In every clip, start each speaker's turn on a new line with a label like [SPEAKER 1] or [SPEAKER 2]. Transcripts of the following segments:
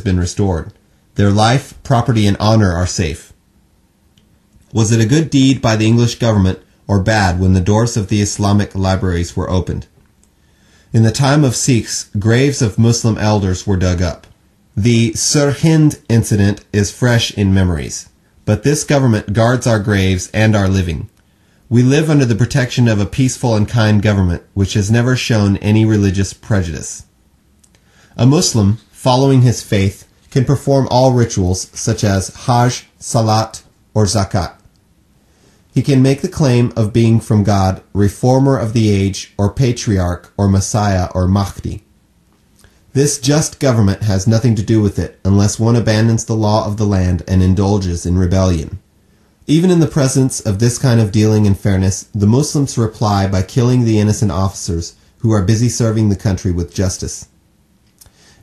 [SPEAKER 1] been restored. Their life, property, and honor are safe. Was it a good deed by the English government or bad when the doors of the Islamic libraries were opened? In the time of Sikhs, graves of Muslim elders were dug up. The Sirhind incident is fresh in memories, but this government guards our graves and our living. We live under the protection of a peaceful and kind government which has never shown any religious prejudice. A Muslim, following his faith, can perform all rituals such as Hajj, Salat, or Zakat. He can make the claim of being from God, reformer of the age, or patriarch, or Messiah, or Mahdi. This just government has nothing to do with it unless one abandons the law of the land and indulges in rebellion. Even in the presence of this kind of dealing and fairness, the Muslims reply by killing the innocent officers who are busy serving the country with justice.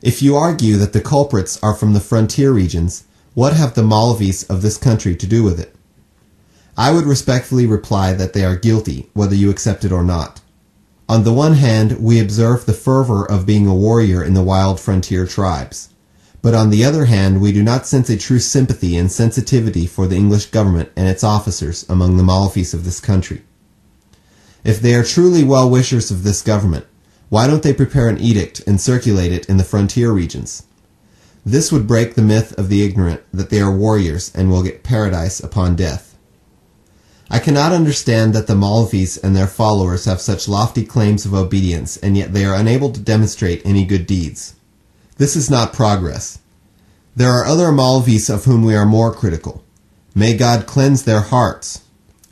[SPEAKER 1] If you argue that the culprits are from the frontier regions, what have the Maulvis of this country to do with it? I would respectfully reply that they are guilty, whether you accept it or not. On the one hand, we observe the fervor of being a warrior in the wild frontier tribes. But on the other hand, we do not sense a true sympathy and sensitivity for the English government and its officers among the Maulvis of this country. If they are truly well-wishers of this government, why don't they prepare an edict and circulate it in the frontier regions? This would break the myth of the ignorant that they are warriors and will get paradise upon death. I cannot understand that the Maulvis and their followers have such lofty claims of obedience, and yet they are unable to demonstrate any good deeds. This is not progress. There are other Maulvis of whom we are more critical. May God cleanse their hearts.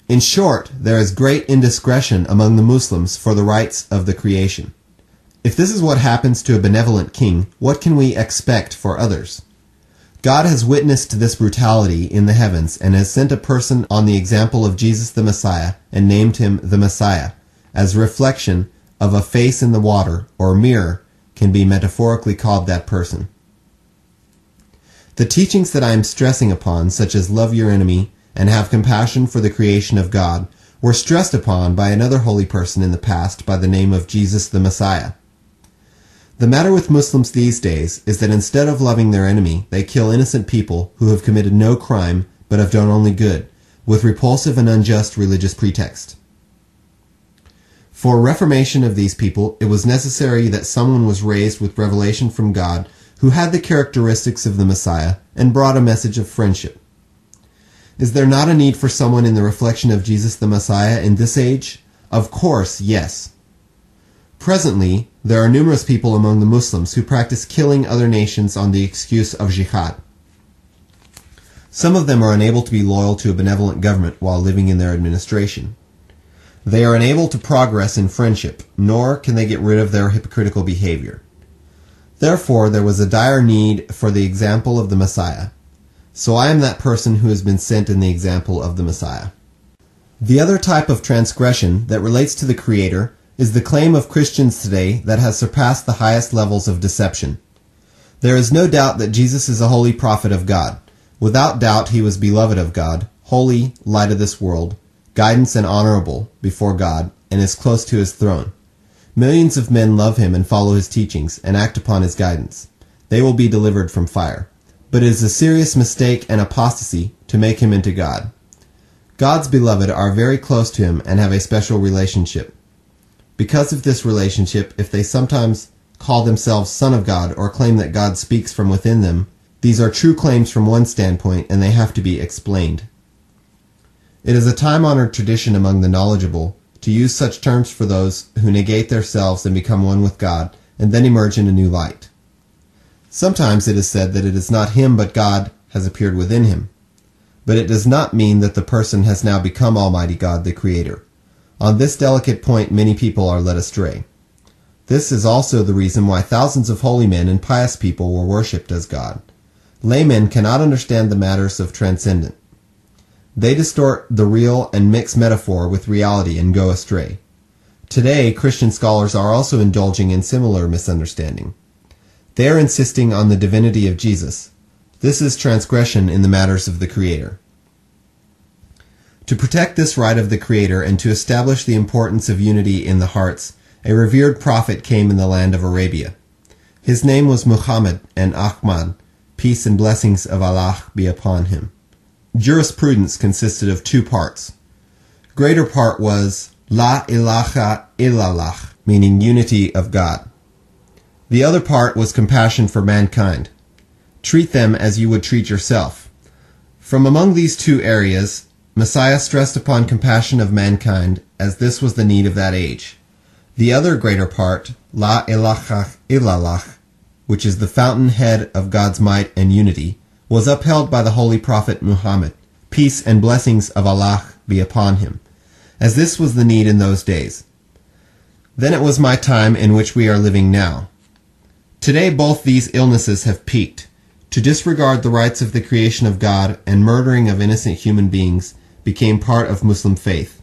[SPEAKER 1] In short, there is great indiscretion among the Muslims for the rights of the creation. If this is what happens to a benevolent king, what can we expect for others? God has witnessed this brutality in the heavens and has sent a person on the example of Jesus the Messiah and named him the Messiah, as reflection of a face in the water, or mirror, can be metaphorically called that person. The teachings that I am stressing upon, such as love your enemy and have compassion for the creation of God, were stressed upon by another holy person in the past by the name of Jesus the Messiah. The matter with Muslims these days is that instead of loving their enemy, they kill innocent people who have committed no crime but have done only good, with repulsive and unjust religious pretext. For reformation of these people, it was necessary that someone was raised with revelation from God who had the characteristics of the Messiah and brought a message of friendship. Is there not a need for someone in the reflection of Jesus the Messiah in this age? Of course, yes. Presently, there are numerous people among the Muslims who practice killing other nations on the excuse of jihad. Some of them are unable to be loyal to a benevolent government while living in their administration. They are unable to progress in friendship, nor can they get rid of their hypocritical behavior. Therefore, there was a dire need for the example of the Messiah. So I am that person who has been sent in the example of the Messiah. The other type of transgression that relates to the Creator is the claim of Christians today that has surpassed the highest levels of deception. There is no doubt that Jesus is a holy prophet of God. Without doubt he was beloved of God, holy, light of this world, guidance and honorable before God, and is close to his throne. Millions of men love him and follow his teachings and act upon his guidance. They will be delivered from fire. But it is a serious mistake and apostasy to make him into God. God's beloved are very close to him and have a special relationship. Because of this relationship, if they sometimes call themselves Son of God or claim that God speaks from within them, these are true claims from one standpoint and they have to be explained. It is a time-honored tradition among the knowledgeable to use such terms for those who negate themselves and become one with God and then emerge in a new light. Sometimes it is said that it is not him but God has appeared within him. But it does not mean that the person has now become Almighty God the Creator. On this delicate point many people are led astray. This is also the reason why thousands of holy men and pious people were worshipped as God. Laymen cannot understand the matters of transcendent. They distort the real and mix metaphor with reality and go astray. Today, Christian scholars are also indulging in similar misunderstanding. They are insisting on the divinity of Jesus. This is transgression in the matters of the Creator. To protect this right of the Creator and to establish the importance of unity in the hearts, a revered prophet came in the land of Arabia. His name was Muhammad, and Ahmad peace and blessings of Allah be upon him. Jurisprudence consisted of two parts. Greater part was La ilaha illallah, meaning unity of God. The other part was compassion for mankind. Treat them as you would treat yourself. From among these two areas, Messiah stressed upon compassion of mankind, as this was the need of that age. The other greater part, La ilaha illallah, which is the fountainhead of God's might and unity, was upheld by the Holy Prophet Muhammad, peace and blessings of Allah be upon him, as this was the need in those days. Then it was my time in which we are living now. Today both these illnesses have peaked. To disregard the rights of the creation of God and murdering of innocent human beings became part of Muslim faith.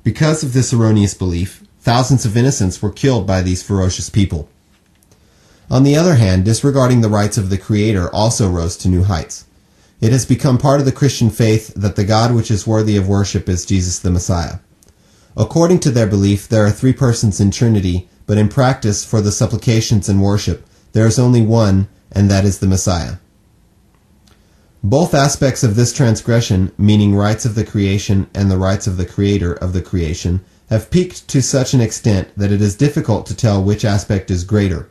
[SPEAKER 1] Because of this erroneous belief, thousands of innocents were killed by these ferocious people. On the other hand, disregarding the rights of the Creator also rose to new heights. It has become part of the Christian faith that the God which is worthy of worship is Jesus the Messiah. According to their belief, there are three persons in Trinity, but in practice, for the supplications and worship, there is only one, and that is the Messiah. Both aspects of this transgression, meaning rights of the creation and the rights of the Creator of the creation, have peaked to such an extent that it is difficult to tell which aspect is greater.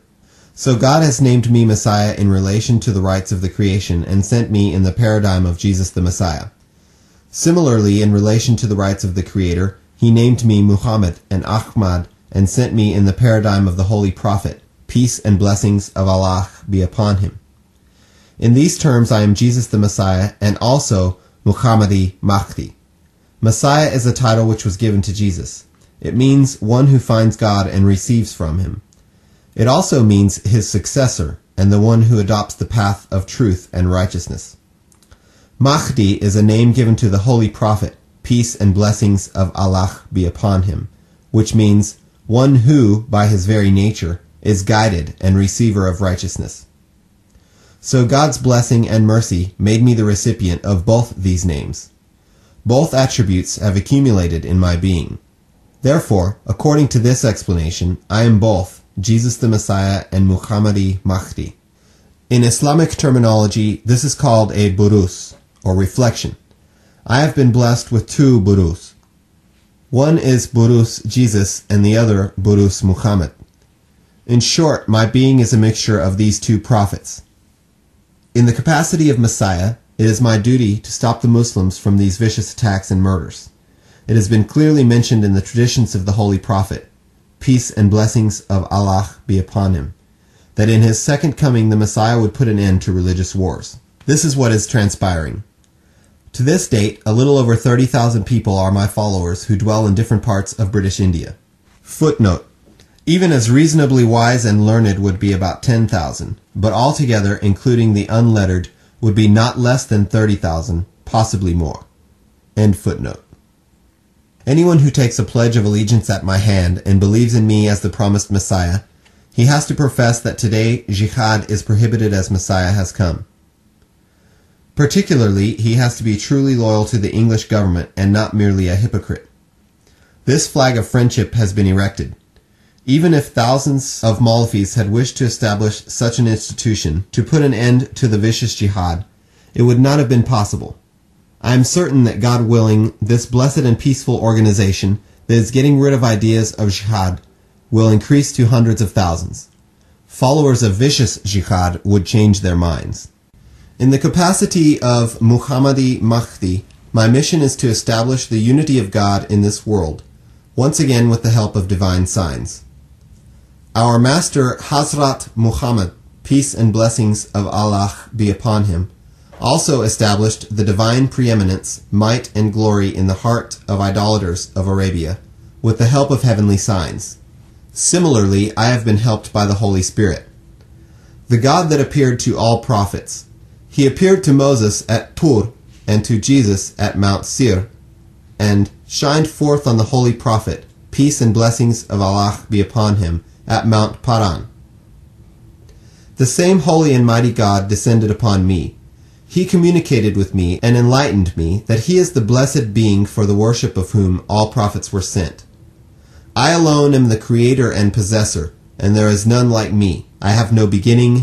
[SPEAKER 1] So God has named me Messiah in relation to the rights of the creation and sent me in the paradigm of Jesus the Messiah. Similarly, in relation to the rights of the Creator, He named me Muhammad and Ahmad and sent me in the paradigm of the Holy Prophet, peace and blessings of Allah be upon him. In these terms I am Jesus the Messiah and also Muhammadi Mahdi. Messiah is a title which was given to Jesus. It means one who finds God and receives from him. It also means his successor and the one who adopts the path of truth and righteousness. Mahdi is a name given to the Holy Prophet, peace and blessings of Allah be upon him, which means one who, by his very nature, is guided and receiver of righteousness. So God's blessing and mercy made me the recipient of both these names. Both attributes have accumulated in my being. Therefore, according to this explanation, I am both Jesus the Messiah and Muhammadi Mahdi. In Islamic terminology, this is called a buruz, or reflection. I have been blessed with two buruz. One is buruz Jesus and the other buruz Muhammad. In short, my being is a mixture of these two prophets. In the capacity of Messiah, it is my duty to stop the Muslims from these vicious attacks and murders. It has been clearly mentioned in the traditions of the Holy Prophet, peace and blessings of Allah be upon him, that in his second coming the Messiah would put an end to religious wars. This is what is transpiring. To this date, a little over 30,000 people are my followers who dwell in different parts of British India. Footnote: even as reasonably wise and learned would be about 10,000, but altogether, including the unlettered, would be not less than 30,000, possibly more. End footnote. Anyone who takes a pledge of allegiance at my hand and believes in me as the promised Messiah, he has to profess that today Jihad is prohibited as Messiah has come. Particularly, he has to be truly loyal to the English government and not merely a hypocrite. This flag of friendship has been erected. Even if thousands of Maulvis had wished to establish such an institution to put an end to the vicious jihad, it would not have been possible. I am certain that, God willing, this blessed and peaceful organization that is getting rid of ideas of jihad will increase to hundreds of thousands. Followers of vicious jihad would change their minds. In the capacity of Muhammadi Mahdi, my mission is to establish the unity of God in this world, once again with the help of divine signs. Our master HADHRAT Muhammad, peace and blessings of Allah be upon him, also established the divine preeminence, might and glory in the heart of idolaters of Arabia, with the help of heavenly signs. Similarly, I have been helped by the Holy Spirit. The God that appeared to all prophets. He appeared to Moses at Tur and to Jesus at Mount Seir, and shined forth on the Holy Prophet, peace and blessings of Allah be upon him, at Mount Paran. The same holy and mighty God descended upon me. He communicated with me and enlightened me that he is the blessed being for the worship of whom all prophets were sent. I alone am the creator and possessor, and there is none like me. I have no beginning,